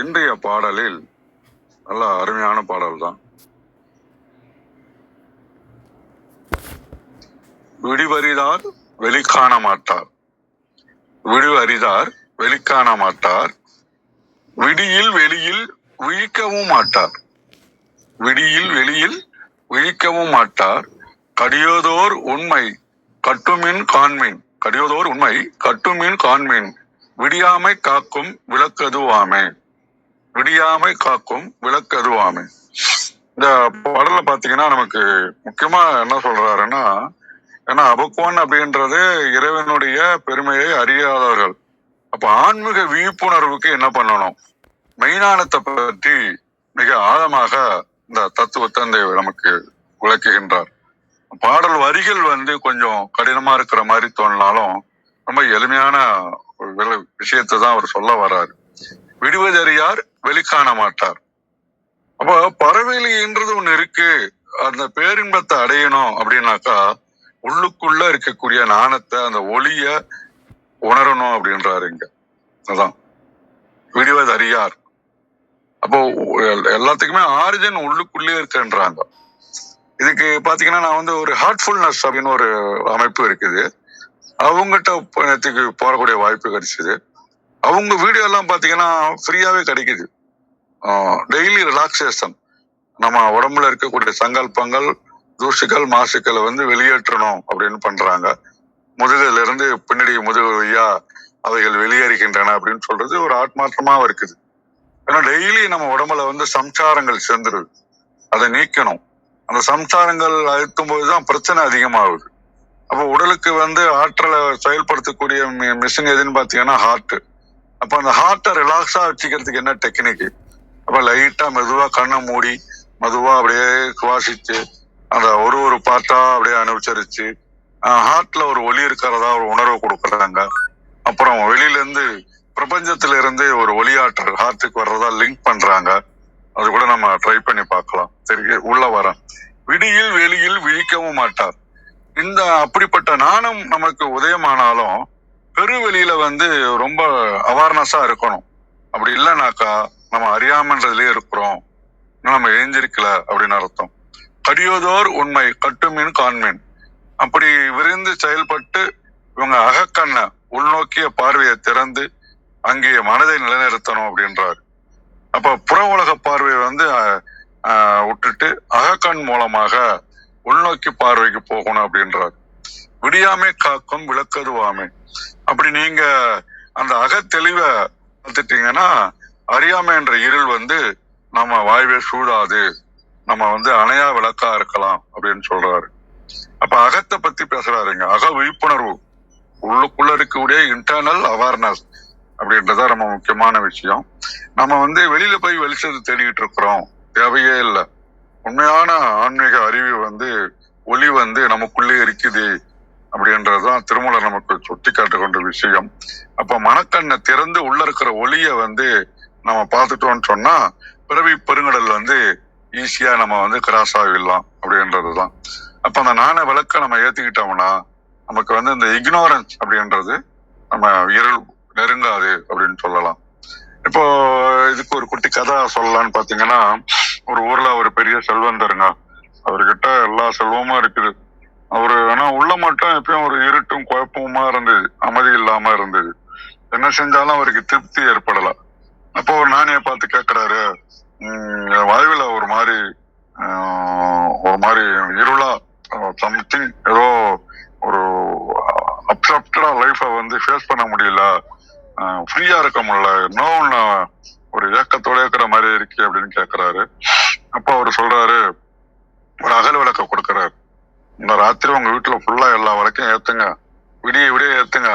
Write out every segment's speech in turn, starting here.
இன்றைய பாடலில் நல்ல அருமையான பாடல் தான். விடிவறிதார் வெளிக்காண மாட்டார், விடிவறிதார் வெளிக்காண மாட்டார், விடியில் வெளியில் விழிக்கவும் மாட்டார், விடியில் வெளியில் விழிக்கவும் மாட்டார், கடியோதோர் உண்மை கட்டுமின் காண்மின், கடியோதோர் உண்மை கட்டுமின் காண்மின், விடியாமை காக்கும் விளக்கதுவாமே, விடியாமை காக்கும் விளக்கதுவாமே. இந்த பாடல பாத்தீங்கன்னா நமக்கு முக்கியமா என்ன சொல்றாருன்னா, ஏன்னா அபக்குவன் அப்படின்றது இறைவனுடைய பெருமையை அறியாதவர்கள். அப்ப ஆன்மீக விழிப்புணர்வுக்கு என்ன பண்ணணும், மெய்ஞானத்தை பற்றி மிக ஆழமாக இந்த தத்துவத்தை நமக்கு விளக்குகின்றார். பாடல் வரிகள் கொஞ்சம் கடினமா இருக்கிற மாதிரி தோணினாலும் ரொம்ப எளிமையான விஷயத்தை தான் அவர் சொல்ல வர்றாரு. விடுவதறியார் வெளிக்காண மாட்டார். அப்ப பறவைன்றது ஒண்ணு இருக்கு, அந்த பேரின்பத்தை அடையணும் அப்படின்னாக்கா உள்ளுக்குள்ள இருக்கக்கூடிய நாணத்தை, அந்த ஒளிய உணரணும் அப்படின்றாரு இங்க. அதான் விடுவதறியார். அப்போ எல்லாத்துக்குமே ஆரிஜின் உள்ளுக்குள்ளே இருக்குன்றாங்க. இதுக்கு பாத்தீங்கன்னா நான் ஒரு ஹார்ட்ஃபுல்னஸ் அப்படின்னு ஒரு அமைப்பு இருக்குது, அவங்ககிட்ட போறக்கூடிய வாய்ப்பு கிடைச்சது. அவங்க வீடியோ எல்லாம் பாத்தீங்கன்னா ஃப்ரீயாவே கிடைக்குது. டெய்லி ரிலாக்ஸேஷன், நம்ம உடம்புல இருக்கக்கூடிய சங்கல்பங்கள், தூசுகள், மாசுக்களை வெளியேற்றணும் அப்படின்னு பண்றாங்க. முதுகுல இருந்து பின்னாடி முதுகு வழியா அவைகள் வெளியேறுகின்றன அப்படின்னு சொல்றது ஒரு ஆத்மார்த்தமா இருக்குது. ஏன்னா டெய்லி நம்ம உடம்புல சம்சாரங்கள் சேர்ந்துருது, அதை நீக்கணும். அந்த சம்சாரங்கள் அழுத்தும் போதுதான் பிரச்சனை அதிகமாகுது. அப்போ உடலுக்கு ஆற்றலை செயல்படுத்தக்கூடிய மிஷின் எதுன்னு பாத்தீங்கன்னா ஹார்ட். அப்ப அந்த ஹார்ட்டை ரிலாக்ஸா வச்சுக்கிறதுக்கு என்ன டெக்னிக்? அப்ப லைட்டா மெதுவா கண்ணை மூடி மெதுவா அப்படியே சுவாசிச்சு அந்த ஒரு பாட்டா அப்படியே அனுபவிச்சரிச்சு ஹார்ட்ல ஒரு ஒளி இருக்கிறதா ஒரு உணர்வு கொடுக்குறாங்க. அப்புறம் வெளியில இருந்து பிரபஞ்சத்துல இருந்து ஒரு ஒளியாற்றல் ஹார்ட்டுக்கு வர்றதா லிங்க் பண்றாங்க. அது கூட நம்ம ட்ரை பண்ணி பார்க்கலாம். சரி, உள்ள வர விடியில் வெளியில் விழிக்கவும் மாட்டார். இந்த அப்படிப்பட்ட நாணம் நமக்கு உதயமானாலும் பெருவெளியில ரொம்ப அவேர்னஸா இருக்கணும். அப்படி இல்லைனாக்கா நம்ம அறியாமன்றதுலயே இருக்கிறோம், நம்ம எழுந்திருக்கல அப்படின்னு அர்த்தம். கடியோதோர் உண்மை கட்டுமின் காண்மின். அப்படி விரிந்து செயல்பட்டு இவங்க அகக்கண்ண உள்நோக்கிய பார்வையை திறந்து அங்கே மனதை நிலைநிறுத்தணும் அப்படின்றாரு. அப்ப புற உலக பார்வையை விட்டுட்டு அகக்கண் மூலமாக உள்நோக்கி பார்வைக்கு போகணும் அப்படின்றாரு. விடியாமை காக்கும் விளக்கதுவாமை. அப்படி நீங்க அந்த அகத்தெளிவை பார்த்துட்டீங்கன்னா அறியாமை என்ற இருள் நம்ம வாழ்வே சூழாது, நம்ம அணையா விளக்கா இருக்கலாம் அப்படின்னு சொல்றாரு. அப்ப அகத்தை பத்தி பேசுறாருங்க. அக விழிப்புணர்வு, உள்ளுக்குள்ள இருக்கக்கூடிய இன்டர்னல் அவேர்னஸ் அப்படின்றத ரொம்ப முக்கியமான விஷயம். நம்ம வெளியில போய் வெளிச்சத்தை தேடிக்கிட்டு இருக்கிறோம், தேவையே இல்லை. உண்மையான ஆன்மீக அறிவு ஒளி நமக்குள்ளே இருக்குது அப்படின்றதுதான் திருமூலர் நமக்கு சுட்டி காட்டு கொண்ட விஷயம். அப்ப மனக்கண்ணை திறந்து உள்ள இருக்கிற ஒளிய நம்ம பார்த்துட்டோம்னு சொன்னா பிறவி பெருங்கடல் ஈஸியா நம்ம கிராஸ் ஆகிடலாம் அப்படின்றதுதான். அப்ப அந்த நாண விளக்க நம்ம ஏத்துக்கிட்டோம்னா நமக்கு இந்த இக்னோரன்ஸ் அப்படின்றது நம்ம இருள் நெருங்காது அப்படின்னு சொல்லலாம். இப்போ இதுக்கு ஒரு குட்டி கதை சொல்லலாம்னு பாத்தீங்கன்னா, ஒரு ஊர்ல ஒரு பெரிய செல்வந்தருங்க, அவர்கிட்ட எல்லா செல்வமும் இருக்குது. அவரு ஆனா உள்ள மட்டும் எப்பயும் ஒரு இருட்டும் குழப்பமுமா இருந்தது, அமைதி இல்லாம இருந்தது. என்ன செஞ்சாலும் அவருக்கு திருப்தி ஏற்படல. அப்போ ஒரு ஞானியை பார்த்து கேட்கிறாரு, வாழ்வுல ஒரு மாதிரி இருளா சம்திங், ஏதோ ஒரு அப்செப்டடா லைஃப ஃபேஸ் பண்ண முடியல, ஃப்ரீயா இருக்க முடியல, இன்னொன்னு ஒரு ஏக்கத்தோட இருக்கிற மாதிரி இருக்கு அப்படின்னு கேட்கிறாரு. அப்போ அவரு சொல்றாரு, ஒரு அகல் விளக்க கொடுக்கறாரு. இந்த ராத்திரி உங்க வீட்டுல ஃபுல்லா எல்லா விளக்கையும் ஏத்துங்க, விடிய விடிய ஏத்துங்க,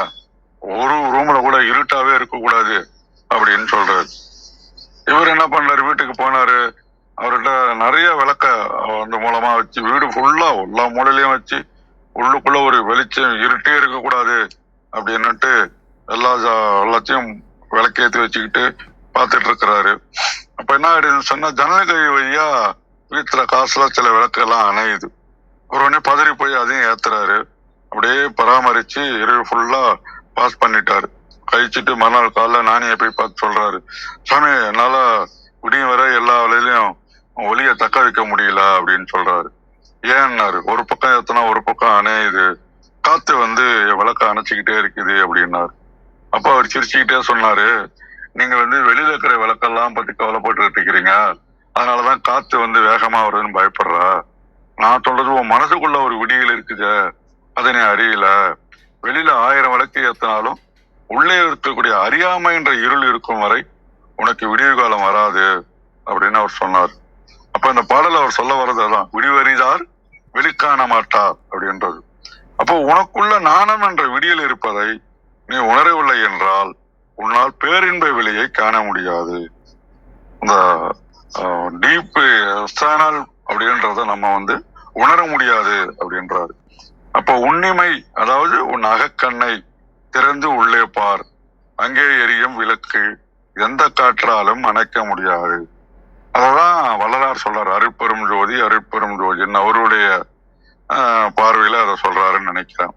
ஒரு ரூம்ல கூட இருட்டாவே இருக்க கூடாது அப்படின்னு சொல்றாரு. இவர் என்ன பண்றாரு, வீட்டுக்கு போனாரு. அவர்கிட்ட நிறைய விளக்க மூலமா வச்சு வீடு ஃபுல்லா எல்லா மூலையிலயும் வச்சு உள்ளுக்குள்ள ஒரு வெளிச்சம் இருட்டே இருக்க கூடாது அப்படின்னுட்டு எல்லாத்தையும் விளக்கேற்றி வச்சுக்கிட்டு பார்த்துட்டு இருக்கிறாரு. அப்ப என்ன ஆயிடுதுன்னு சொன்னா, ஜன்னல் கை வழியா வீட்டுல காசுல சில விளக்கெல்லாம் அணையுது. உடனே பதறி போய் அதையும் ஏத்துறாரு. அப்படியே பராமரிச்சு இரவு ஃபுல்லா பாஸ் பண்ணிட்டாரு. கழிச்சிட்டு மறுநாள் காலைல நானியை போய் பார்த்து சொல்றாரு, சாமி என்னால விடியும் வரை எல்லா வேலையிலயும் ஒளியை தக்க வைக்க முடியல அப்படின்னு சொல்றாரு. ஏன்னாரு, ஒரு பக்கம் ஏத்தனா ஒரு பக்கம் அணையுது, காத்து வந்து விளக்க அணைச்சிக்கிட்டே இருக்குது அப்படின்னாரு. அப்ப அவர் சிரிச்சுக்கிட்டே சொன்னாரு, நீங்க வந்து வெளியில இருக்கிற விளக்கெல்லாம் பத்தி கவலைப்பட்டு இருக்கிறீங்க, அதனாலதான் காத்து வந்து வேகமா வருதுன்னு பயப்படுறா. நான் சொல்றது உன் மனசுக்குள்ள ஒரு விடியல் இருக்குது, அதை நீ அறியல. வெளியில 1000 விளக்கு ஏத்தினாலும் உள்ளே இருக்கக்கூடிய அறியாமைன்ற இருள் இருக்கும் வரை உனக்கு விடிவு காலம் வராது அப்படின்னு அவர் சொன்னார். அப்ப இந்த பாடல் அவர் சொல்ல வர்றதுதான், விடிவறிதார் வெளிக்காண மாட்டார் அப்படின்றது. அப்போ உனக்குள்ள நாணம் என்ற விடியல் இருப்பதை நீ உணரவில்லை என்றால் உன்னால் பேரின்ப வெளியை காண முடியாது. இந்த டீப் எக்ஸ்டர்னல் அப்படின்றத நம்ம வந்து உணர முடியாது அப்படின்றாரு. அப்போ உன்னிமை, அதாவது உன் அகக்கண்ணை திறந்து உள்ளே பார், அங்கே எரியும் விளக்கு எந்த காற்றாலும் அணைக்க முடியாது. அததான் வள்ளலார் சொல்றாரு, அருட்பெரும் ஜோதி அருட்பெரும் ஜோதின்னு அவருடைய பார்வையில அதை சொல்றாருன்னு நினைக்கிறேன்.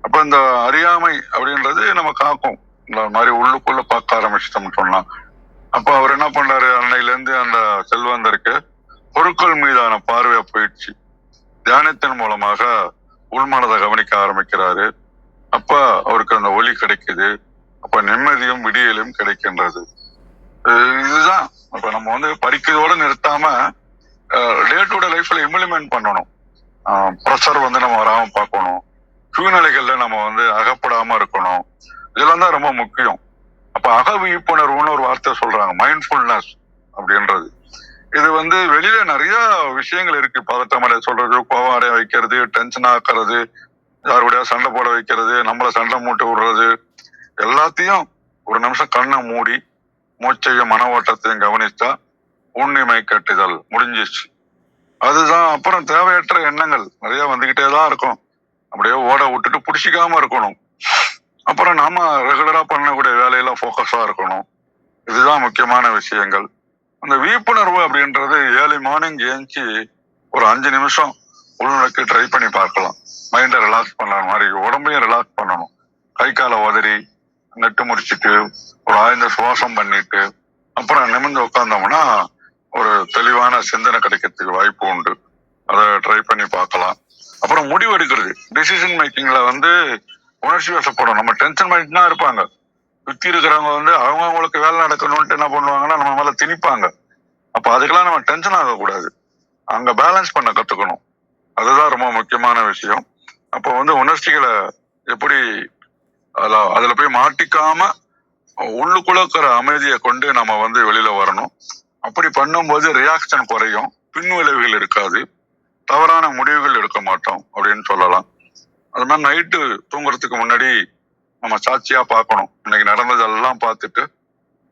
அப்ப இந்த அறியாமை அப்படின்றது நம்ம காக்கும், இந்த மாதிரி உள்ளுக்குள்ள பார்க்க ஆரம்பிச்சிட்டோம்னு சொன்னா. அப்ப அவர் என்ன பண்றாரு, அன்னையில இருந்து அந்த செல்வந்தருக்கு பொருட்கள் மீதான பார்வையா போயிடுச்சு. தியானத்தின் மூலமாக உள்மனதை கவனிக்க ஆரம்பிக்கிறாரு. அப்ப அவருக்கு அந்த ஒளி கிடைக்குது. அப்ப நிம்மதியும் விடியலும் கிடைக்கின்றது. இதுதான் இப்ப நம்ம வந்து படிக்கிறதோட நிறுத்தாம டே டு டே லைஃப்ல இம்ப்ளிமெண்ட் பண்ணணும். ப்ரெஷர் வந்து நம்ம வராம பார்க்கணும், சூழ்நிலைகள்ல நம்ம வந்து அகப்படாம இருக்கணும். இதெல்லாம் தான் ரொம்ப முக்கியம். அப்ப அக விழிப்புணர்வுன்னு ஒரு வார்த்தை சொல்றாங்க, மைண்ட்ஃபுல்னஸ் அப்படின்றது. இது வந்து வெளியில நிறைய விஷயங்கள் இருக்கு. பதட்டமடைய சொல்றது, கோவம் அடைய வைக்கிறது, டென்ஷன் ஆக்குறது, யாருடைய சண்டை போட வைக்கிறது, நம்மள சண்டை மூட்டை விடுறது, எல்லாத்தையும் ஒரு நிமிஷம் கண்ணை மூடி மூச்சையும் மன ஓட்டத்தையும் கவனிச்சா உண்ணிமை கட்டுதல் முடிஞ்சிச்சு. அதுதான். அப்புறம் தேவையற்ற எண்ணங்கள் நிறைய வந்துகிட்டே தான் இருக்கும், அப்படியே ஓட விட்டுட்டு புடிச்சிக்காம இருக்கணும். அப்புறம் நாம ரெகுலரா பண்ணக்கூடிய வேலையில போக்கஸா இருக்கணும். இதுதான் முக்கியமான விஷயங்கள். அந்த விழிப்புணர்வு அப்படின்றது ஏர்லி மார்னிங் ஏஞ்சி ஒரு 5 நிமிஷம் உள்நோக்கி ட்ரை பண்ணி பார்க்கலாம். மைண்டை ரிலாக்ஸ் பண்ண மாதிரி, உடம்பையும் ரிலாக்ஸ் பண்ணணும். கை காலை உதறி நெட்டு முடிச்சுட்டு ஒரு ஆழ்ந்த சுவாசம் பண்ணிட்டு அப்புறம் நிமிர்ந்து உட்கார்ந்தோம்னா ஒரு தெளிவான சிந்தனை கிடைக்கிறதுக்கு வாய்ப்பு உண்டு. அதை ட்ரை பண்ணி பார்க்கலாம். அப்புறம் முடிவு எடுக்கிறது, டிசிஷன் மேக்கிங்ல வந்து உணர்ச்சி வசப்படும். நம்ம டென்ஷன் பண்ணிட்டு தான் இருப்பாங்க. சுத்தி இருக்கிறவங்க வந்து அவங்களுக்கு வேலை நடக்கணும்ட்டு என்ன பண்ணுவாங்கன்னா நம்ம மேல திணிப்பாங்க. அப்ப அதுக்கெல்லாம் நம்ம டென்ஷன் ஆகக்கூடாது, அங்க பேலன்ஸ் பண்ண கத்துக்கணும். அதுதான் ரொம்ப முக்கியமான விஷயம். அப்போ வந்து உணர்ச்சிகளை எப்படி அதுல போய் மாட்டிக்காம உள்ளுக்குள்ள இருக்கிற அமைதியை கொண்டு நம்ம வந்து வெளியில வரணும். அப்படி பண்ணும்போது ரியாக்ஷன் குறையும், பின் விளைவுகள் இருக்காது, தவறான முடிவுகள் எடுக்க மாட்டோம் அப்படின்னு சொல்லலாம். அது மாதிரி நைட்டு தூங்குறதுக்கு முன்னாடி நம்ம சாட்சியா பார்க்கணும். இன்னைக்கு நடந்ததெல்லாம் பார்த்துட்டு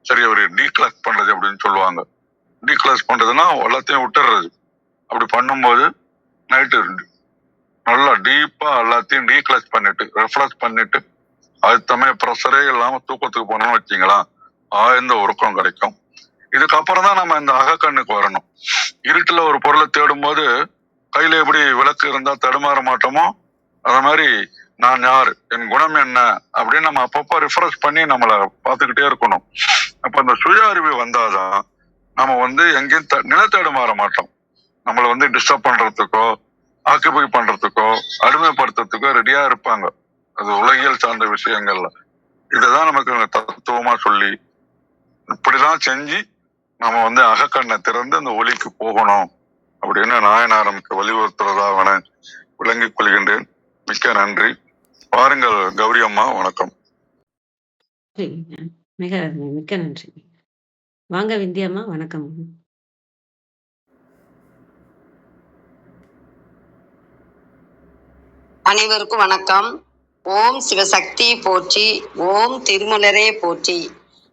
சரி ஒரு டீக்ளஸ் பண்றது அப்படின்னு சொல்லுவாங்க. டீக்ளஸ் பண்றதுன்னா எல்லாத்தையும் விட்டுறது. அப்படி பண்ணும்போது நைட்டு நல்லா டீப்பா எல்லாத்தையும் டீக்ளஸ் பண்ணிட்டு ரெஃப்ளக்ஸ் பண்ணிட்டு அதுத்தமே ப்ரெஷரே இல்லாம தூக்கத்துக்கு போனோம்னு வச்சிங்களா, ஆழ்ந்த உறக்கம் கிடைக்கும். இதுக்கப்புறம் தான் நம்ம இந்த அகக்கண்ணுக்கு வரணும். இருட்டுல ஒரு பொருளை தேடும் போது கையில எப்படி விளக்கு இருந்தா தடுமாற மாட்டோமோ, அத மாதிரி நான் யார், என் குணம் என்ன அப்படின்னு நம்ம அப்பப்போ ரிஃப்ரெஷ் பண்ணி நம்மளை பார்த்துக்கிட்டே இருக்கணும். அப்ப அந்த சுய அறிவு வந்தாதான் நம்ம வந்து எங்கேயும் நிலத்தடுமாற மாட்டோம். நம்மளை வந்து டிஸ்டர்ப் பண்றதுக்கோ ஆக்குபை பண்றதுக்கோ அடிமைப்படுத்துறதுக்கோ ரெடியா இருப்பாங்க. அது உலகியல் சார்ந்த விஷயங்கள்ல இதுதான் நமக்கு தத்துவமா சொல்லி இப்படிதான் செஞ்சு நம்ம வந்து அகக்கண்ணை திறந்து அந்த ஒளிக்கு போகணும் அப்படின்னு நாயனாரனுக்கு வலியுறுத்துறதா விளங்கிக் கொள்கின்றேன். மிக்க நன்றி. பாருங்கள் கௌரி அம்மா, வணக்கம். மிக மிக்க நன்றி. வாங்க விந்தியம்மா, வணக்கம். அனைவருக்கும் வணக்கம். ஓம் சிவசக்தி போற்றி, ஓம் திருமலரே போற்றி.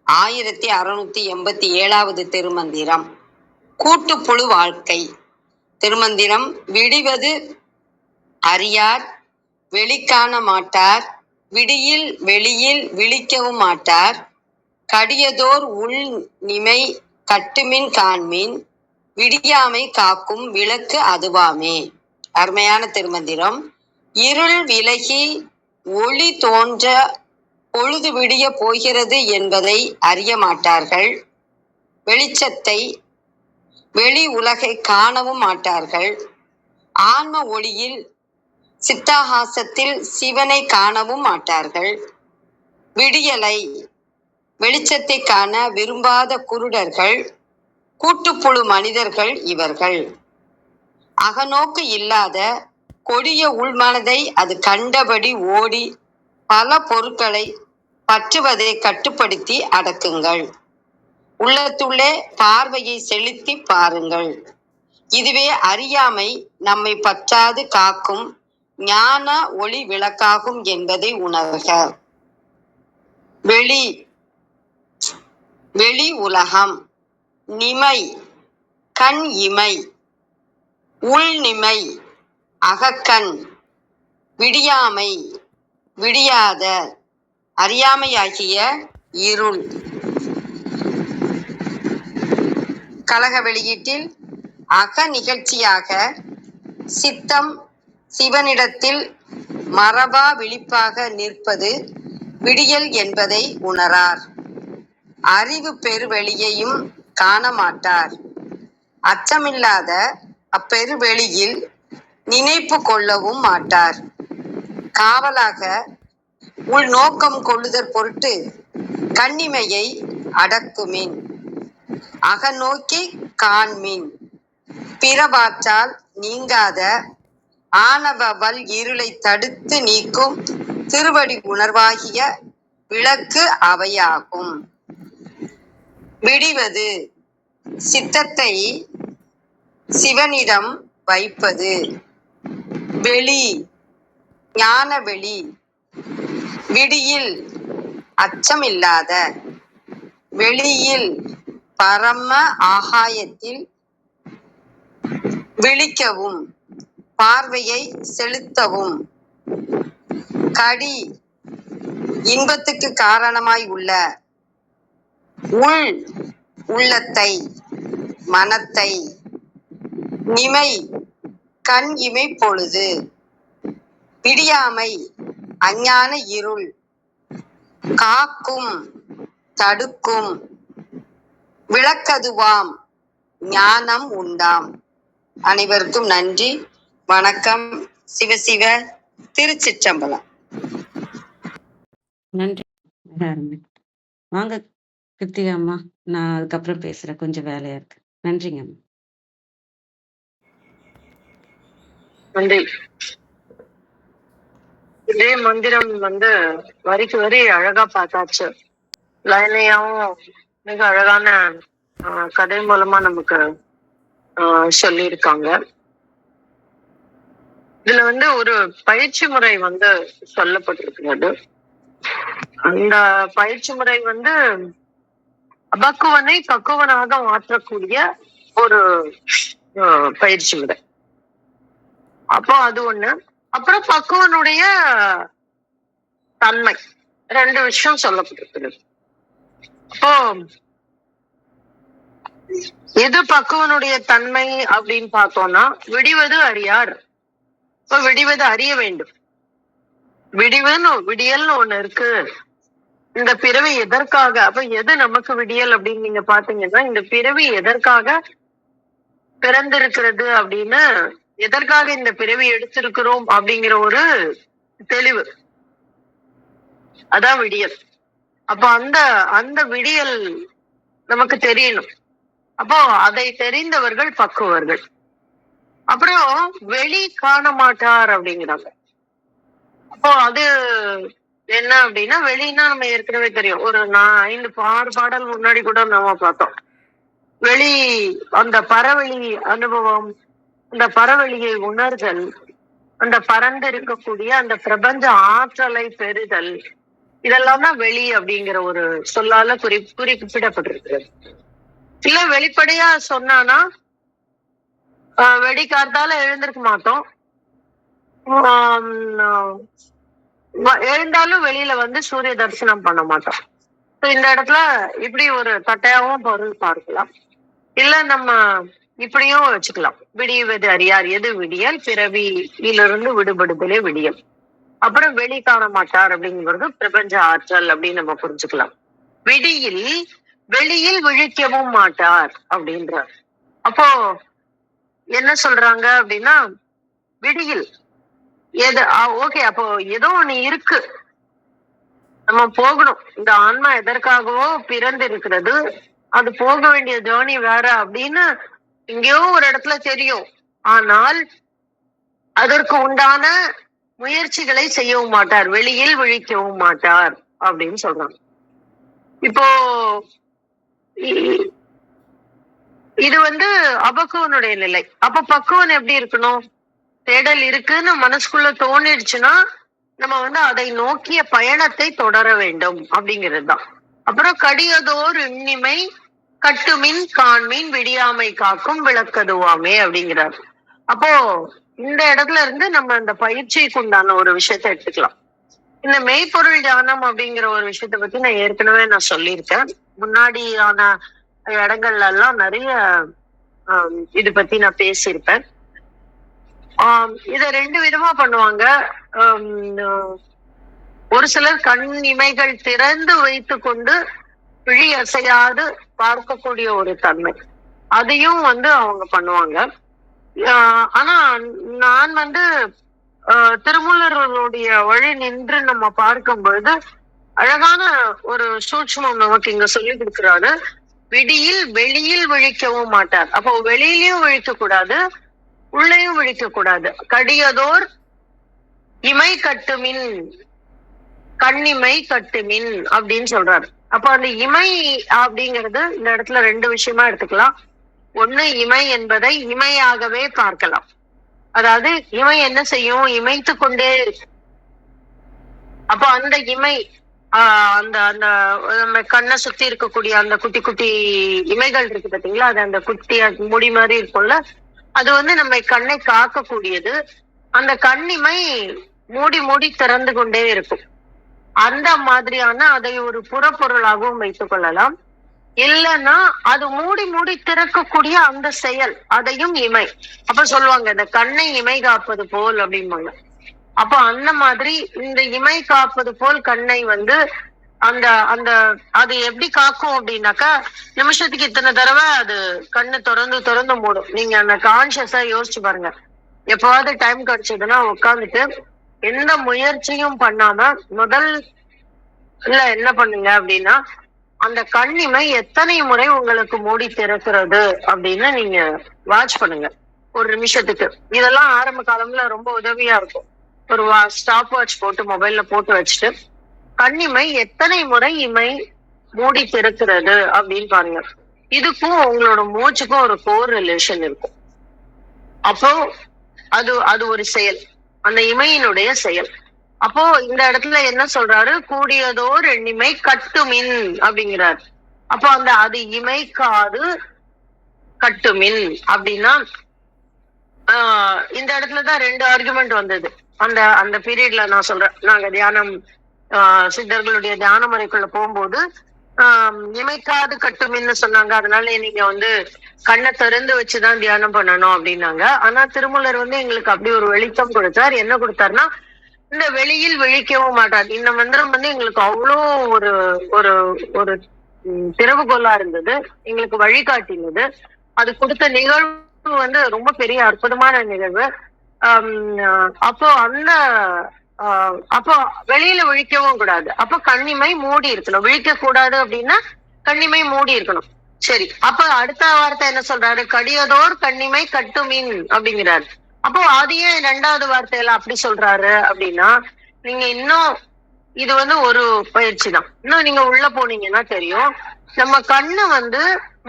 1687வது திருமந்திரம், கூட்டுப்புழு வாழ்க்கை. திருமந்திரம். விடிவது அறியார் வெளிக்காண மாட்டார், விடியில் வெளியில் விழிக்கவும் மாட்டார், கடியதோர் உள் நிமை கட்டுமின் காண்மின், விடியாமை காக்கும் விளக்கு அதுவாமே. அருமையான திருமந்திரம். இருள் விலகி ஒளி தோன்ற பொழுது விடிய போகிறது என்பதை அறிய மாட்டார்கள். வெளிச்சத்தை, வெளி உலகை காணவும் மாட்டார்கள். ஆன்ம ஒளியில் சித்தாகாசத்தில் சிவனை காணவும் மாட்டார்கள். விடியலை, வெளிச்சத்தை காண விரும்பாத குருடர்கள், கூட்டுப்புழு மனிதர்கள் இவர்கள். அகநோக்கு இல்லாத கொடிய உள்மனதை அது கண்டபடி ஓடி பல பொருட்களை பற்றுவதை கட்டுப்படுத்தி அடக்குங்கள். உள்ளத்துள்ளே பார்வையை செலுத்தி பாருங்கள். இதுவே அறியாமை நம்மை பற்றாது காக்கும் ஞான ஒளி விளக்காகும் என்பதை உணர்க. வெளி உலகம், நிமை, கண் இமை, உள்நிமை, அகக்கண், விடியாமை, விடியாத அறியாமையாகிய இருள். கழக வெளியீட்டில் அக நிகழ்ச்சியாக சித்தம் சிவனிடத்தில் மரபா விழிப்பாக நிற்பது விடியல் என்பதை உணரார். அறிவு பெருவெளியையும் காண மாட்டார். அச்சமில்லாத அப்பெருவெளியில் நினைப்பு கொள்ளவும் மாட்டார். காவலாக உள் நோக்கம் கொள்ளுதற் பொருட்டு கண்ணிமையை அடக்குமின். அகநோக்கி காண்மின். பிறவாற்றால் நீங்காத ஆணவவல் இருளை தடுத்து நீக்கும் திருவடி உணர்வாகிய விளக்கு அவையாகும். விடிவது, சித்தத்தை சிவனிடம் வைப்பது. வெளி, ஞான வெளி. விடியில் அச்சமில்லாத, வெளியில் பரம ஆகாயத்தில் விழிக்கவும் பார்வையை செலுத்தவும். கடி, இன்பத்துக்கு காரணமாய் உள்ள உள் உள்ளத்தை மனத்தை. நிமை, கண் இமை பொழுது. விடியாமை, அஞ்ஞான இருள். காக்கும், தடுக்கும். விளக்கதுவாம், ஞானம் உண்டாம். அனைவருக்கும் நன்றி, வணக்கம். சிவசிவ. திருச்சிற்றம்பலம். நன்றி. மிக அருமை. வாங்க கிருத்திகா அம்மா, நான் அதுக்கப்புறம் பேசுறேன், கொஞ்சம் வேலையா இருக்கு. நன்றிங்க அம்மா. நன்றி. இதே மந்திரம் வரிக்கு வரி அழகா பார்த்தாச்சு. லைனையாவும் மிக அழகான கதை மூலமா நமக்கு சொல்லியிருக்காங்க. இதுல ஒரு பயிற்சி முறை சொல்லப்பட்டிருக்கிறது. அந்த பயிற்சி முறை அபக்குவனை பக்குவனாக மாற்றக்கூடிய ஒரு பயிற்சி முறை. அப்போ அது ஒண்ணு. அப்புறம் பக்குவனுடைய தன்மை, ரெண்டு விஷயம் சொல்லப்பட்டிருக்கிறது. அப்போ எது பக்குவனுடைய தன்மை அப்படின்னு பார்த்தோம்னா, விடிவது அறியார். இப்ப விடிவது அறிய வேண்டும். விடியல்னு ஒண்ணு இருக்கு. இந்த பிறவி எதற்காக, அப்ப எது நமக்கு விடியல் அப்படின்னு நீங்க பாத்தீங்கன்னா, இந்த பிறவி எதற்காக பிறந்திருக்கிறது அப்படின்னு, எதற்காக இந்த பிறவி எடுத்திருக்கிறோம் அப்படிங்கிற ஒரு தெளிவு, அதான் விடியல். அப்போ அந்த விடியல் நமக்கு தெரியணும். அப்போ அதை தெரிந்தவர்கள் பக்குவர்கள். அப்புறம் வெளி காண மாட்டார் அப்படிங்கிறாங்க. அப்போ அது என்ன அப்படின்னா, வெளின்னா நம்ம ஏற்கனவே தெரியும். ஒரு 5-6 பாடல் முன்னாடி கூட நம்ம பார்த்தோம். வெளி, அந்த பரவெளி அனுபவம், அந்த பரவெளியை உணர்தல், அந்த பறந்து இருக்கக்கூடிய அந்த பிரபஞ்ச ஆற்றலை பெறுதல், இதெல்லாம் தான் வெளி அப்படிங்கிற ஒரு சொல்லால குறிப்பிடப்பட்டிருக்கிறது. இல்ல வெளிப்படையா சொன்னானா, வெடி காத்தால எழுந்திருக்க மாட்டோம். எழுந்தாலும் வெளியில சூரிய தரிசனம் பண்ண மாட்டோம். இந்த இடத்துல இப்படி ஒரு தட்டையாவும் பொருள் பார்க்கலாம். இல்ல நம்ம இப்படியும் வச்சுக்கலாம். விடிவது அறியார், எது விடியல்? பிறவியிலிருந்து விடுபடுதலே விடியல். அப்புறம் வெளி காண மாட்டார் அப்படிங்கிறது பிரபஞ்ச ஆற்றல் அப்படின்னு நம்ம புரிஞ்சுக்கலாம். விடியில் வெளியில் விழிக்கவும் மாட்டார் அப்படின்றார். அப்போ என்ன சொல்றாங்க அப்படின்னா, விடியில் எது ஓகே, அப்போ ஏதோ ஒண்ணு இருக்கு, நம்ம போகணும், இந்த ஆன்மா எதற்காகவோ பிறந்து இருக்கிறது, அது போக வேண்டிய ஜேர்னி வேற அப்படின்னு எங்கேயோ ஒரு இடத்துல தெரியும். ஆனால் அதற்கு உண்டான முயற்சிகளை செய்யவும் மாட்டார், வெளியில் விழிக்கவும் மாட்டார் அப்படின்னு சொல்றாங்க. இப்போ இது அபக்குவனுடைய நிலை. அப்ப பக்குவன் எப்படி இருக்கணும்? தேடல் இருக்குன்னு மனசுக்குள்ள தோணிடுச்சுன்னா நம்ம அதை நோக்கிய பயணத்தை தொடர வேண்டும் அப்படிங்கிறது தான். அப்புறம் கடியதோர் எண்ணிமை கட்டுமின் காண்மின் விடியாமை காக்கும் விளக்கதுவாமே அப்படிங்கிறார். அப்போ இந்த இடத்துல இருந்து நம்ம இந்த பயிற்சிக்கு உண்டான ஒரு விஷயத்த எடுத்துக்கலாம். இந்த மெய்ப்பொருள் தியானம் அப்படிங்கிற ஒரு விஷயத்த பத்தி நான் ஏற்கனவே சொல்லியிருக்கேன். முன்னாடியான இடங்கள்ல எல்லாம் நிறைய இது பத்தி நான் பேசியிருப்பேன். இத 2 விதமா பண்ணுவாங்க. ஒரு சிலர் கண் இமைகள் திறந்து வைத்து கொண்டு விழி அசையாது பார்க்கக்கூடிய ஒரு தன்மை, அதையும் அவங்க பண்ணுவாங்க. ஆனா நான் திருமூலருடைய வழி நின்று நம்ம பார்க்கும் பொழுது அழகான ஒரு சூட்சுமம் நமக்கு இங்க சொல்லி கொடுக்கிறாரு. விடியில் வெளியில் விழிக்கவும் மாட்டார். அப்போ வெளியிலயும் விழிக்க கூடாது, உள்ளேயும் விழிக்க கூடாது. கடியதோர் இமை கட்டுமின் கண்ணிமை கட்டுமின் அப்படின்னு சொல்றாரு. அப்ப அந்த இமை அப்படிங்கிறது இந்த இடத்துல 2 விஷயமா எடுத்துக்கலாம். ஒண்ணு, இமை என்பதை இமையாகவே பார்க்கலாம். அதாவது இமை என்ன செய்யும்? இமைத்து கொண்டே இருக்கும். அப்போ அந்த இமை அந்த அந்த நம்ம கண்ணை சுத்தி இருக்கக்கூடிய அந்த குட்டி குட்டி இமைகள் இருக்கு பாத்தீங்களா, அது அந்த குட்டி முடி மாதிரி இருக்கும்ல, அது நம்ம கண்ணை காக்கக்கூடியது. அந்த கண்ணிமை மூடி மூடி திறந்து கொண்டே இருக்கும். அந்த மாதிரியான அதை ஒரு புறப்பொருளாகவும் வைத்துக் கொள்ளலாம். இல்லைன்னா அது மூடி மூடி திறக்கக்கூடிய அந்த செயல், அதையும் இமை. அப்ப சொல்லுவாங்க இந்த கண்ணை இமை காப்பது போல் அப்படிம்பாங்க. அப்ப அந்த மாதிரி இந்த இமை காப்பது போல் கண்ணை அந்த அந்த அது எப்படி காக்கும் அப்படின்னாக்கா, நிமிஷத்துக்கு இத்தனை தடவை அது கண்ணு திறந்து திறந்து மூடும். நீங்க அந்த கான்சியஸா யோசிச்சு பாருங்க. எப்பவாவது டைம் கிடைச்சதுன்னா உட்காந்துட்டு எந்த முயற்சியும் பண்ணாம முதல்ல என்ன பண்ணுங்க அப்படின்னா, அந்த கண்ணிமை எத்தனை முறை உங்களுக்கு மூடி திறக்கிறது அப்படின்னு நீங்க வாட்ச் பண்ணுங்க ஒரு நிமிஷத்துக்கு. இதெல்லாம் ஆரம்ப காலம்ல ரொம்ப உதவியா இருக்கும். ஒரு ஸ்டாப் வாட்ச் போட்டு மொபைல்ல போட்டு வச்சுட்டு கண்ணிமை எத்தனை முறை இமை மூடி திறக்கிறது அப்படின்னு பாருங்க. இதுக்கும் உங்களோட மூச்சுக்கும் ஒரு கோர் ரிலேஷன் இருக்கும். அப்போ அது ஒரு செயல், அந்த இமையினுடைய செயல். அப்போ இந்த இடத்துல என்ன சொல்றாரு? கூடியதோர் எண்ணிமை கட்டுமின் அப்படிங்கிறார். அப்போ அது இமைக்காது கட்டுமின் அப்படின்னா இந்த இடத்துலதான் 2 ஆர்குமெண்ட் வந்தது. அந்த பீரியட்ல நான் சொல்றேன், நாங்க தியானம் சித்தர்களுடைய தியான முறைக்குள்ள போகும்போது இமைக்காது கட்டுமின்னு சொன்னாங்க. அதனால நீங்க கண்ணை திறந்து வச்சுதான் தியானம் பண்ணணும் அப்படின்னாங்க. ஆனா திருமூலர் எங்களுக்கு அப்படி ஒரு வெளிச்சம் கொடுத்தார். என்ன கொடுத்தாருன்னா, இந்த வெளியில் விழிக்கவும் மாட்டார். இந்த மந்திரம் எங்களுக்கு அவ்வளோ ஒரு ஒரு ஒரு திறவுகோலா இருந்தது, எங்களுக்கு வழிகாட்டினது. அது கொடுத்த நிகழ்வு ரொம்ப பெரிய அற்புதமான நிகழ்வு. அப்போ வெளியில விழிக்கவும் கூடாது. அப்ப கண்ணிமை மூடி இருக்கணும். விழிக்க கூடாது அப்படின்னா கண்ணிமை மூடி இருக்கணும். சரி, அப்ப அடுத்த வார்த்தை என்ன சொல்றாரு? கடியதோர் கண்ணிமை கட்டுமின் அப்படிங்கிறாரு. அப்போ அதையே 2வது வார்த்தையில அப்படி சொல்றாரு அப்படின்னா, நீங்க இன்னும் இது ஒரு பயிற்சி தான். இன்னும் நீங்க உள்ள போனீங்கன்னா தெரியும், நம்ம கண்ணு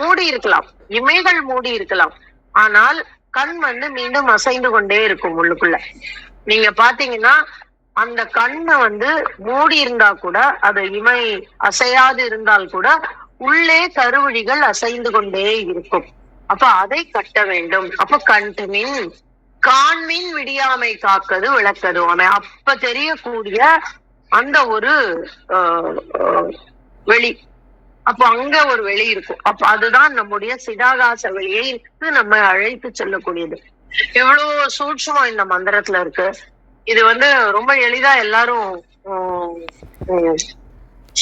மூடி இருக்கலாம், இமைகள் மூடி இருக்கலாம், ஆனால் கண் மீண்டும் அசைந்து கொண்டே இருக்கும் உள்ளுக்குள்ள. நீங்க பாத்தீங்கன்னா அந்த கண்ணை மூடி இருந்தா கூட, அது இமை அசையாது இருந்தால் கூட உள்ளே கருவிழிகள் அசைந்து கொண்டே இருக்கும். அப்ப அதை கட்ட வேண்டும். அப்ப கண்டுமின் காண்மின் விடியாமை காக்கது விளக்கது. அப்ப தெரியக்கூடிய அந்த ஒரு வெளி, அப்போ அங்க ஒரு வெளி இருக்கும். அப்ப அதுதான் நம்முடைய சிதாகாச வெளியை நம்ம அழைத்து செல்லக்கூடியது. எவ்வளவு சூட்சமம் இந்த மந்திரத்துல இருக்கு. இது வந்து ரொம்ப எளிதா எல்லாரும் உம், உம்,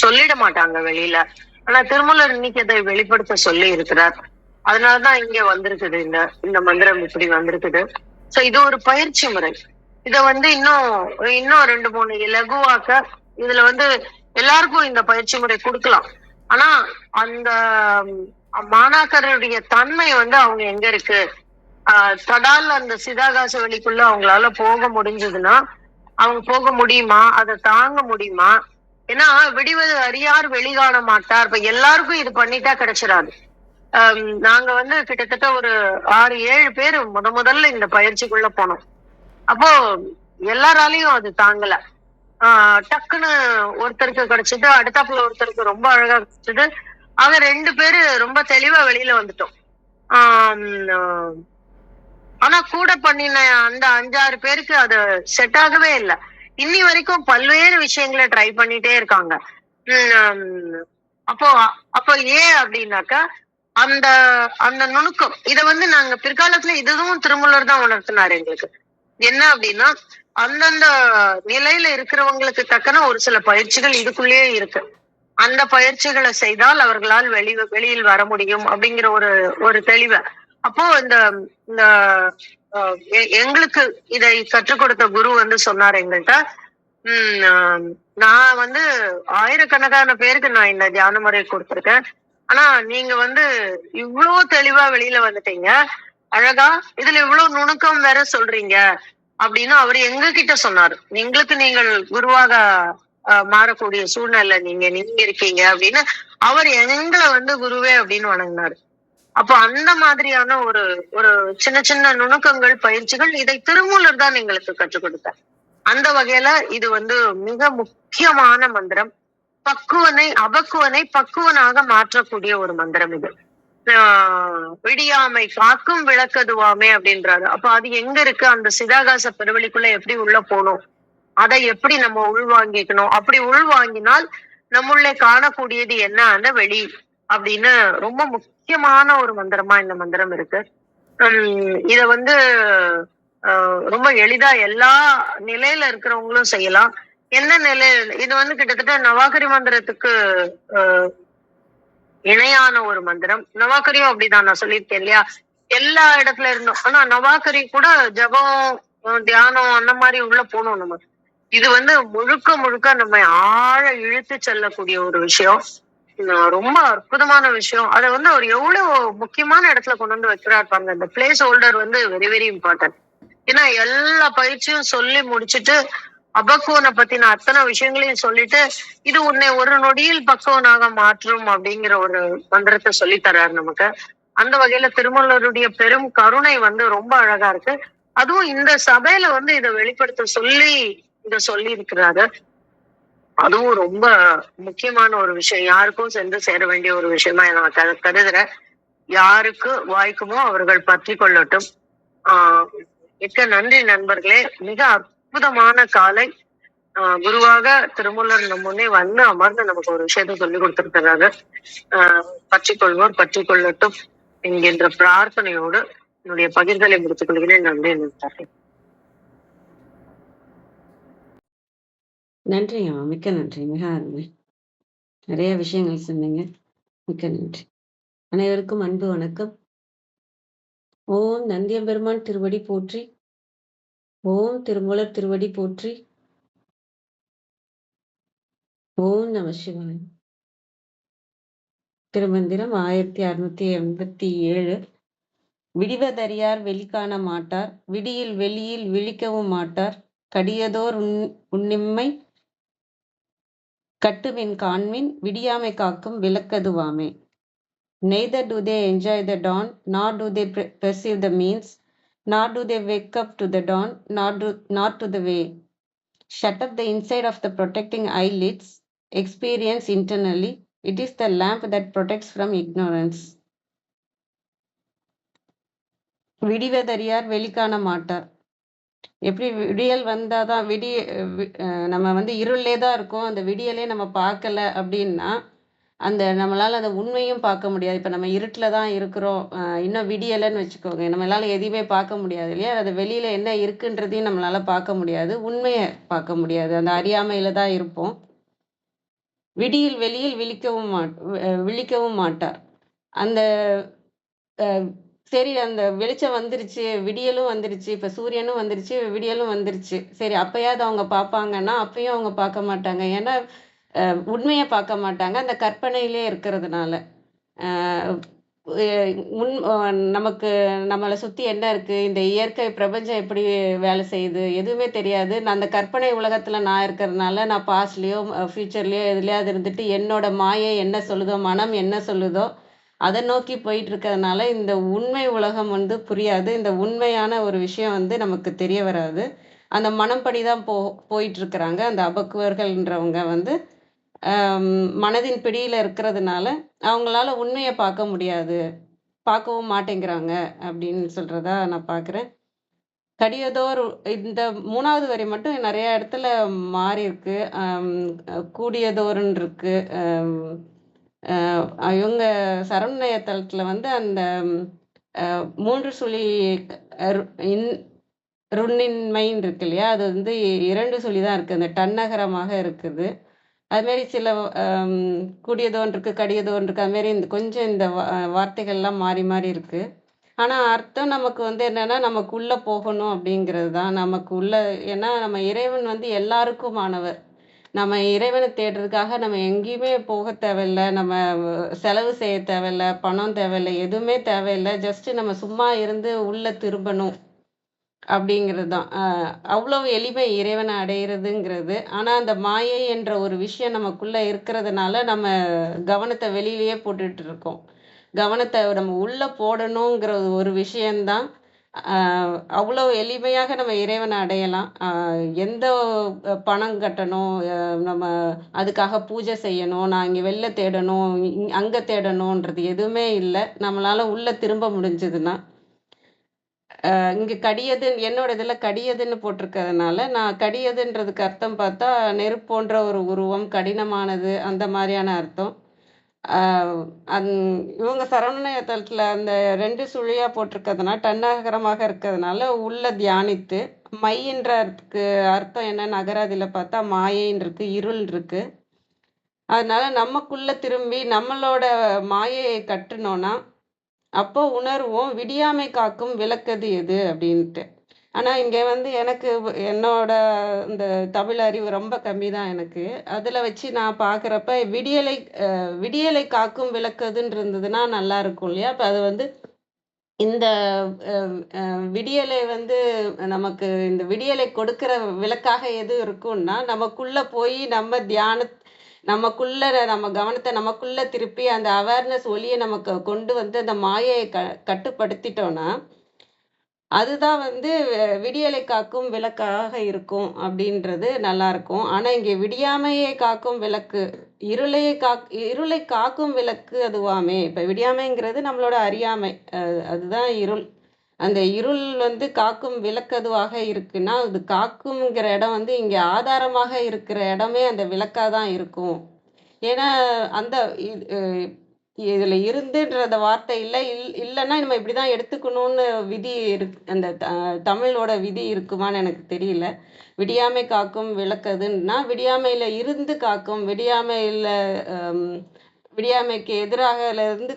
சொல்லிட மாட்டாங்க வெளியில. ஆனா திருமூலர் இன்னைக்கு அதை வெளிப்படுத்த சொல்லி இருக்கிறார். அதனாலதான் இங்க வந்திருக்குது, இந்த இந்த மந்திரம் இப்படி வந்திருக்குது. சோ இது ஒரு பயிற்சி முறை. இத வந்து இன்னும் இன்னும் 2-3 இலகுவாக்க இதுல வந்து எல்லாருக்கும் இந்த பயிற்சி முறை கொடுக்கலாம். ஆனா அந்த ம், மாணாக்கருடைய தன்மை வந்து அவங்க எங்க இருக்கு, தடால் அந்த சிதாகாச வெளிக்குள்ள அவங்களால போக முடிஞ்சதுன்னா அவங்க போக முடியுமா, அதை தாங்க முடியுமா? ஏன்னா விடிவது அறியார் வெளிகாண மாட்டார். இப்ப எல்லாருக்கும் இது பண்ணிட்டா கிடைச்சிடாது. நாங்க வந்து கிட்டத்தட்ட ஒரு 6-7 பேர் முதல்ல இந்த பயிற்சிக்குள்ள போனோம். அப்போ எல்லாராலையும் அது தாங்கல. டக்குன்னு ஒருத்தருக்கு கிடைச்சது, அடுத்தாப்புல ஒருத்தருக்கு ரொம்ப அழகா கிடைச்சது. ஆக 2 பேரு ரொம்ப தெளிவா வெளியில வந்துட்டோம். ஆஹ் உம் ஆனா கூட பண்ணின அந்த 5-6 பேருக்கு அது செட் ஆகவே இல்லை. இன்னி வரைக்கும் பல்வேறு விஷயங்களை ட்ரை பண்ணிட்டே இருக்காங்க. உம் அப்போ அப்போ ஏன் அப்படின்னாக்கா அந்த அந்த நுணுக்கம் இத வந்து நாங்க பிற்காலத்துல இதுவும் திருமூலர் தான் உணர்த்தினாரு எங்களுக்கு. என்ன அப்படின்னா அந்தந்த நிலையில இருக்கிறவங்களுக்கு தக்கன ஒரு சில பயிற்சிகள் இதுக்குள்ளேயே இருக்கு. அந்த பயிற்சிகளை செய்தால் அவர்களால் வெளியில் வர முடியும் அப்படிங்கிற ஒரு ஒரு தெளிவை. அப்போ இந்த இந்த எங்களுக்கு இதை கற்றுக் கொடுத்த குரு வந்து சொன்னார் எங்கள்கிட்ட, நான் வந்து ஆயிரக்கணக்கான பேருக்கு நான் இந்த தியான முறை கொடுத்திருக்கேன். ஆனா நீங்க வந்து இவ்வளவு தெளிவா வெளியில வந்துட்டீங்க, அழகா இதுல இவ்வளவு நுணுக்கம் வேற சொல்றீங்க அப்படின்னு அவர் எங்க கிட்ட சொன்னாரு. எங்களுக்கு நீங்கள் குருவாக மாறக்கூடிய சூழ்நிலை நீங்க இருக்கீங்க அப்படின்னு அவர் எங்களை வந்து குருவே அப்படின்னு வணங்கினாரு. அப்போ அந்த மாதிரியான ஒரு ஒரு சின்ன சின்ன நுணுக்கங்கள் பயிற்சிகள் இதை திருமூலர் தான் எங்களுக்கு கற்றுக் கொடுத்தார். அந்த வகையில இது வந்து மிக முக்கியமான மந்திரம். அபக்குவனை பக்குவனாக மாற்றக்கூடிய ஒரு மந்திரம் இது. விடியாமை காக்கும் விளக்கதுவாமே அப்படின்றாரு. அப்ப அது எங்க இருக்கு, அந்த சிதாகாச பெருவெளிக்குள்ள எப்படி உள்ள போகணும், அதை எப்படி நம்ம உள்வாங்கிக்கணும், அப்படி உள்வாங்கினால் நம்முள்ளே காணக்கூடியது என்ன, அந்த வெளி அப்படின்னு ரொம்ப முக்கியமான ஒரு மந்திரமா இந்த மந்திரம் இருக்கு. இத வந்து ரொம்ப எளிதா எல்லா நிலையில இருக்கிறவங்களும் செய்யலாம். என்ன நிலை, இது வந்து கிட்டத்தட்ட நவாகரி மந்திரத்துக்கு இணையான ஒரு மந்திரம். நவாக்கரியும் அப்படிதான், நான் சொல்லியிருக்கேன் இல்லையா, எல்லா இடத்துல இருந்தோம். ஆனா நவாக்கரி கூட ஜபம் தியானம் அந்த மாதிரி உள்ள போனோம் நம்ம. இது வந்து முழுக்க முழுக்க நம்ம ஆழ இழுத்து செல்லக்கூடிய ஒரு விஷயம். ரொம்ப அற்புதமான விஷயம். அதை வந்து அவர் எவ்வளவு முக்கியமான இடத்துல கொண்டு வந்து வைக்கிறார் பாருங்க. இந்த பிளேஸ் ஹோல்டர் வந்து வெரி வெரி இம்பார்ட்டன்ட். ஏன்னா எல்லா பயிற்சியும் சொல்லி முடிச்சுட்டு அபக்குவனை பத்தின அத்தனை விஷயங்களையும் சொல்லிட்டு இது உன்னை ஒரு நொடியில் பக்குவனாக மாற்றும் அப்படிங்கிற ஒரு மந்திரத்தை சொல்லி தர்றாரு நமக்கு. அந்த வகையில திருமூலருடைய பெரும் கருணை வந்து ரொம்ப அழகா இருக்கு. அதுவும் இந்த சபையில வந்து இதை வெளிப்படுத்த சொல்லி இத சொல்லி இருக்கிறாரு. அதுவும் ரொம்ப முக்கியமான ஒரு விஷயம், யாருக்கும் சென்று சேர வேண்டிய ஒரு விஷயமா நான் கருதுறேன். யாருக்கு வாய்க்குமோ அவர்கள் பற்றி கொள்ளட்டும். மிக்க நன்றி நண்பர்களே. மிக அற்புதமான காலை. குருவாக திருமூலர் நம்ம முன்னே வந்து அமர்ந்து நமக்கு ஒரு விஷயத்த சொல்லி கொடுத்திருக்கிறாரு. பற்றி கொள்வோர் பற்றி கொள்ளட்டும் என்கின்ற பிரார்த்தனையோடு என்னுடைய பகிர்தலை முடித்துக் கொள்கிறேன். நன்றி நண்பர்களே. நன்றிங்க, மிக்க நன்றி. மிக அருமை, நிறைய விஷயங்கள் சொன்னீங்க. மிக்க நன்றி. அனைவருக்கும் அன்பு வணக்கம். ஓம் நந்தியம்பெருமான் திருவடி போற்றி. ஓம் திருமூலர் திருவடி போற்றி. ஓம் நம சிவாய. திருமந்திரம் 1687. விடிவதறியார் வெளிக்காண மாட்டார், விடியில் வெளியில் விழிக்கவும் மாட்டார், கடியதோர் உன்னிம்மை கட்டுவின் காண்மின், விடியாமை காக்கும் விளக்கதுவாமே. Neither do they enjoy the dawn, nor do they perceive the means, nor do they wake up to the dawn, nor to the way. Shut up the inside of the protecting eyelids, experience internally. It is the lamp that protects from ignorance. விடிவதறியார் வெளிக்காண மாட்டார். எப்படி விடியல் வந்தாதான் நம்ம வந்து இருளே தான் இருக்கோம், அந்த விடியலே நம்ம பார்க்கல அப்படின்னா அந்த நம்மளால அந்த உண்மையும் பார்க்க முடியாது. இப்ப நம்ம இருட்டுல தான் இருக்கிறோம். இன்னும் விடியலைன்னு வச்சுக்கோங்க. நம்மளால எதையுமே பார்க்க முடியாது இல்லையா? அது வெளியில என்ன இருக்குன்றதையும் நம்மளால பார்க்க முடியாது. உண்மைய பார்க்க முடியாது. அந்த அறியாமையில தான் இருப்போம். விடியில் வெளியில் விழிக்கவும் மாட்டார். அந்த அ சரி அந்த வெளிச்சம் வந்துருச்சு, விடியலும் வந்துருச்சு, இப்ப சூரியனும் வந்துருச்சு, விடியலும் வந்துருச்சு. சரி அப்பயாவது அவங்க பார்ப்பாங்கன்னா, அப்பயும் அவங்க பார்க்க மாட்டாங்க. ஏன்னா, உண்மைய பார்க்க மாட்டாங்க. அந்த கற்பனையிலே இருக்கிறதுனால. அ எ உன் அ நமக்கு நம்மள சுத்தி என்ன இருக்கு? இந்த இயற்கை பிரபஞ்சம் எப்படி வேலை செய்யுது? எதுவுமே தெரியாது. நான் அந்த கற்பனை உலகத்துல நான் இருக்கிறதுனால, நான் பாஸ்ட்லயோ, ஃபியூச்சர்லயோ எதுலயாவது இருந்துட்டு, என்னோட மாயை என்ன சொல்லுதோ, மனம் என்ன சொல்லுதோ, அத நோக்கி போயிட்டு இருக்கிறதுனால, இந்த உண்மை உலகம் வந்து புரியாது. இந்த உண்மையான ஒரு விஷயம் வந்து நமக்கு தெரிய வராது. அந்த மனம்படி தான் போயிட்டு இருக்கிறாங்க. அந்த அபக்குவர்கள்ன்றவங்க வந்து மனதின் பிடியில இருக்கிறதுனால, அவங்களால உண்மைய பார்க்க முடியாது. பார்க்கவும் மாட்டேங்கிறாங்க அப்படின்னு சொல்றதா நான் பார்க்குறேன். கடியதோர் இந்த 3வது வரி மட்டும் நெறைய இடத்துல மாறியிருக்கு. கூடியதோர்ன்னு இருக்கு. இவங்க சரவணைய தளத்துல வந்து அந்த 3 சுழி ரு இன் ருண்ணின்மைன்னு இருக்கு இல்லையா? அது வந்து 2 சுழி தான் இருக்கு. அந்த டன்னகரமாக இருக்குது. அதுமாரி சில கூடியதோன் இருக்கு, கடியதோன் இருக்கு. அதுமாரி கொஞ்சம் இந்த வார்த்தைகள்லாம் மாறி மாறி இருக்கு. ஆனா அர்த்தம் நமக்கு வந்து என்னன்னா, நமக்குள்ள போகணும் அப்படிங்கிறது தான். நமக்குள்ள ஏன்னா நம்ம இறைவன் வந்து எல்லாருக்குமானவர். நம்ம இறைவன தேடுறதுக்காக நம்ம எங்கேயுமே போக தேவையில்ல. நம்ம செலவு செய்ய தேவையில்ல, பணம் தேவையில்ல, எதுவுமே தேவையில்ல. ஜஸ்ட் நம்ம சும்மா இருந்து உள்ள திரும்பணும். அப்படிங்கிறது தான். அவ்வளவு எளிமை இறைவனை அடையிறதுங்கிறது. ஆனா, அந்த மாயை என்ற ஒரு விஷயம் நமக்குள்ள இருக்கிறதுனால, நம்ம கவனத்த வெளியிலேயே போட்டுட்டு இருக்கோம். கவனத்த நம்ம உள்ள போடணுங்கிற ஒரு விஷயம் தான். அவ்வளவு எளிமையாக நம்ம இறைவனை அடையலாம். எந்த பணம் கட்டணும், நம்ம அதுக்காக பூஜை செய்யணும், நான் இங்க வெளில தேடணும், அங்க தேடணுன்றது எதுவுமே இல்ல. நம்மளால உள்ள திரும்ப முடிஞ்சதுன்னா. இங்க கடியதுன்னு என்னோட இதுல கடியதுன்னு போட்டிருக்கிறதுனால, நான் கடியதுன்றதுக்கு அர்த்தம் பார்த்தா, நெருப்போன்ற ஒரு உருவம், கடினமானது அந்த மாரியான அர்த்தம். அ அந் இவங்க சரவணயத்தலத்துல அந்த 2 சுழியா போட்டிருக்கிறதுனால, டன்னகரமாக இருக்கிறதுனால, உள்ள தியானித்து, மையின்றதுக்கு அர்த்தம் என்னன்னு அகராதியில பார்த்தா, மாயைன்னு இருக்கு, இருள் இருக்கு. அதனால நமக்குள்ள திரும்பி நம்மளோட மாயையை கட்டுனோம்னா, அப்போ உணர்வோம் விடியாமை காக்கும் விளக்கது எது அப்படின்ட்டு. ஆனா இங்க வந்து எனக்கு என்னோட இந்த தமிழ் அறிவு ரொம்ப கம்மி தான் எனக்கு. அதுல வச்சு நான் பார்க்குறப்ப விடியலை காக்கும் விளக்கதுன்னு இருந்ததுன்னா நல்லா இருக்கும் இல்லையா? அப்ப அது வந்து இந்த அ அ விடியலை வந்து நமக்கு இந்த விடியலை கொடுக்கிற விளக்காக எது இருக்கும்னா, நமக்குள்ள போய் நமக்குள்ள நம்ம கவனத்த நமக்குள்ள திருப்பி அந்த அவேர்னஸ் ஒளிய நமக்கு கொண்டு வந்து அந்த மாயையை கட்டுப்படுத்திட்டோம்னா, அதுதான் வந்து விடியலை காக்கும் விளக்காக இருக்கும் அப்படின்றது நல்லாருக்கும். ஆனா இங்க விடியாமையை காக்கும் விளக்கு, இருளை காக்கும் விளக்கு அதுவாமே. இப்ப விடியாமைங்கிறது நம்மளோட அறியாமை. அதுதான் இருள். அந்த இருள் வந்து காக்கும் விளக்கதுவாக இருக்குன்னா, அது காக்கும்ங்கிற இடம் வந்து இங்க ஆதாரமாக இருக்கிற இடமே அந்த விளக்கா தான் இருக்கும். ஏன்னா, அந்த இது இதுல இருந்துன்றத வார்த்தை இல்ல. இல்லன்னா நம்ம இப்படிதான் எடுத்துக்கணும்னு விதி அந்த தமிழோட விதி இருக்குமான்னு எனக்கு தெரியல. விடியாமை காக்கும் விளக்கதுன்னா, விடியாமையில இருந்து காக்கும், அம் விடியாமைக்கு எதிராகல இருந்து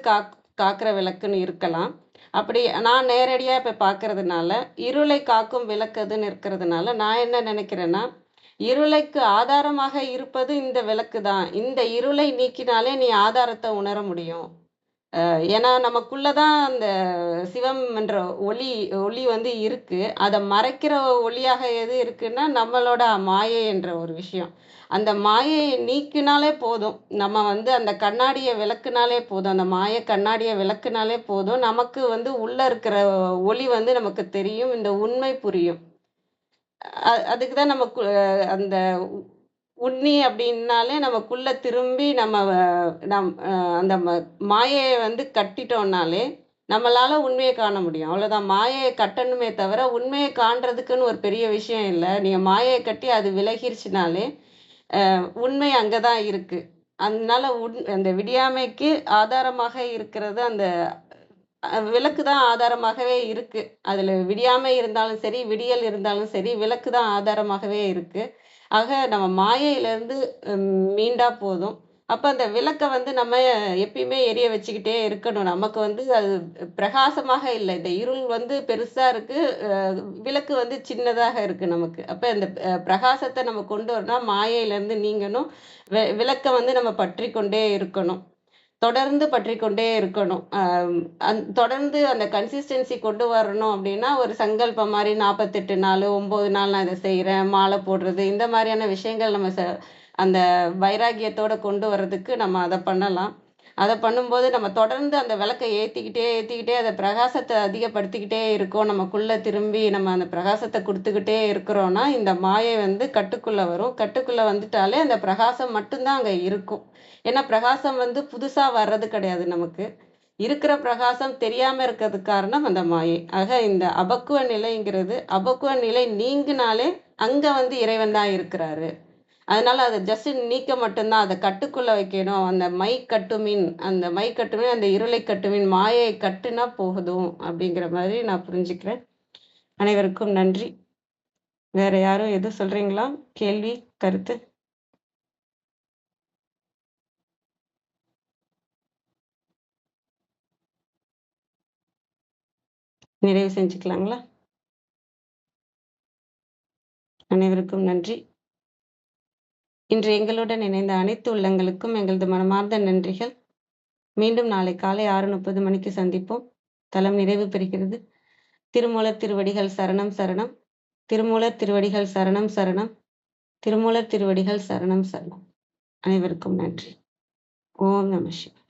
காக்கிற விளக்குன்னு இருக்கலாம். அப்படி நான் நேரடியா இப்ப பார்க்கறதுனால, இருளை காக்கும் விளக்கதுன்னு இருக்கிறதுனால, நான் என்ன நினைக்கிறேன்னா, இருளைக்கு ஆதாரமாக இருப்பது இந்த விளக்கு தான். இந்த இருளை நீக்கினாலே நீ ஆதாரத்த உணர முடியும். ஏன்னா நமக்குள்ள தான் அந்த சிவம் என்ற ஒளி ஒளி வந்து இருக்கு. அத மறைக்கிற ஒளியாக எது இருக்குன்னா, நம்மளோட மாயை என்ற ஒரு விஷயம். அந்த மாயையை நீக்கினாலே போதும். நம்ம வந்து அந்த கண்ணாடிய விலக்குனாலே போதும். அந்த மாய கண்ணாடிய விலக்குனாலே போதும். நமக்கு வந்து உள்ள இருக்கிற ஒளி வந்து நமக்கு தெரியும். இந்த உண்மை புரியும். அதுக்கு தான் நமக்கு அந்த உண்ணி அப்படின்னாலே நமக்குள்ள திரும்பி நம்ம அந்த மாயையை வந்து கட்டிட்டோம்னாலே நம்மளால உண்மையை காண முடியும். அவ்வளவுதான். மாயையை கட்டணுமே தவிர உண்மையை காண்றதுக்குன்னு ஒரு பெரிய விஷயம் இல்லை. நீங்க மாயையை கட்டி அது விலகிருச்சுனாலே உண்மை அங்கதான் இருக்கு. அதனால அந்த விடியாமைக்கு ஆதாரமாக இருக்கிறது அந்த விளக்கு தான் ஆதாரமாகவே இருக்கு. அதுல விடியாமை இருந்தாலும் சரி, விடியல் இருந்தாலும் சரி, விளக்கு தான் ஆதாரமாகவே இருக்கு. ஆக நம்ம மாயையிலிருந்து மீண்டா போதும். அப்ப அந்த விளக்க வந்து நம்ம எப்பயுமே எரிய வச்சுக்கிட்டே இருக்கணும். நமக்கு வந்து அது பிரகாசமாக இல்ல. இந்த இருள் வந்து பெருசா இருக்கு. அ விளக்கு வந்து சின்னதாக இருக்கு நமக்கு. அப்ப இந்த பிரகாசத்த நம்ம கொண்டு வரணும்னா மாயையிலிருந்து நீங்கணும். விளக்க வந்து நம்ம பற்றிக் கொண்டே இருக்கணும். தொடர்ந்து பற்றிக்கொண்டே இருக்கணும். தொடர்ந்து அந்த கன்சிஸ்டன்சி கொண்டு வரணும் அப்படின்னா, ஒரு சங்கல்பம் மாரி 48 நாளு, 9 நாள் நான் இத செய்றேன், மாலை போடுறது, இந்த மாரியான விஷயங்கள் நம்ம அந்த வைராக்கியத்தோட கொண்டு வர்றதுக்கு நம்ம அத பண்ணலாம். அத பண்ணும்போது நம்ம தொடர்ந்து அந்த விளக்க ஏத்திக்கிட்டே அத பிரகாசத்த அதிகப்படுத்திக்கிட்டே இருக்கோம். நமக்குள்ள திரும்பி நம்ம அந்த பிரகாசத்த குடுத்துக்கிட்டே இருக்கிறோம்னா, இந்த மாயை வந்து கட்டுக்குள்ள வரும். கட்டுக்குள்ள வந்துட்டாலே அந்த பிரகாசம் மட்டும் தான் அங்க இருக்கும். ஏன்னா பிரகாசம் வந்து புதுசா வர்றது கிடையாது நமக்கு. இருக்கிற பிரகாசம் தெரியாம இருக்கிறதுக்கு காரணம் அந்த மாயை. ஆக இந்த அபக்குவ நிலைங்கிறது, அபக்குவ நிலை நீங்கினாலே அங்க வந்து இறைவன் தான் இருக்கிறாரு. அதனால அத ஜஸ்ட் நீக்க மட்டும்தான். அத கட்டுக்குள்ள வைக்கணும். அந்த மை கட்டுமின் அந்த இருளை கட்டுமின், மாயை கட்டுனா போதும் அப்படிங்கிற மாதிரி நான் புரிஞ்சுக்கிறேன். அனைவருக்கும் நன்றி. வேற யாரும் எதுவும் சொல்றீங்களா? கேள்வி, கருத்து? நிறைவு செஞ்சுக்கலாங்களா? அனைவருக்கும் நன்றி. இன்று எங்களுடன் இணைந்த அனைத்து உள்ளங்களுக்கும் எங்களது மனமார்ந்த நன்றிகள். மீண்டும் நாளை காலை 6:30 மணிக்கு சந்திப்போம். தலம் நிறைவு பெறுகிறது. திருமூலர் திருவடிகள் சரணம் சரணம். திருமூலர் திருவடிகள் சரணம் சரணம். திருமூலர் திருவடிகள் சரணம் சரணம். அனைவருக்கும் நன்றி. ஓம் நம சிவாய.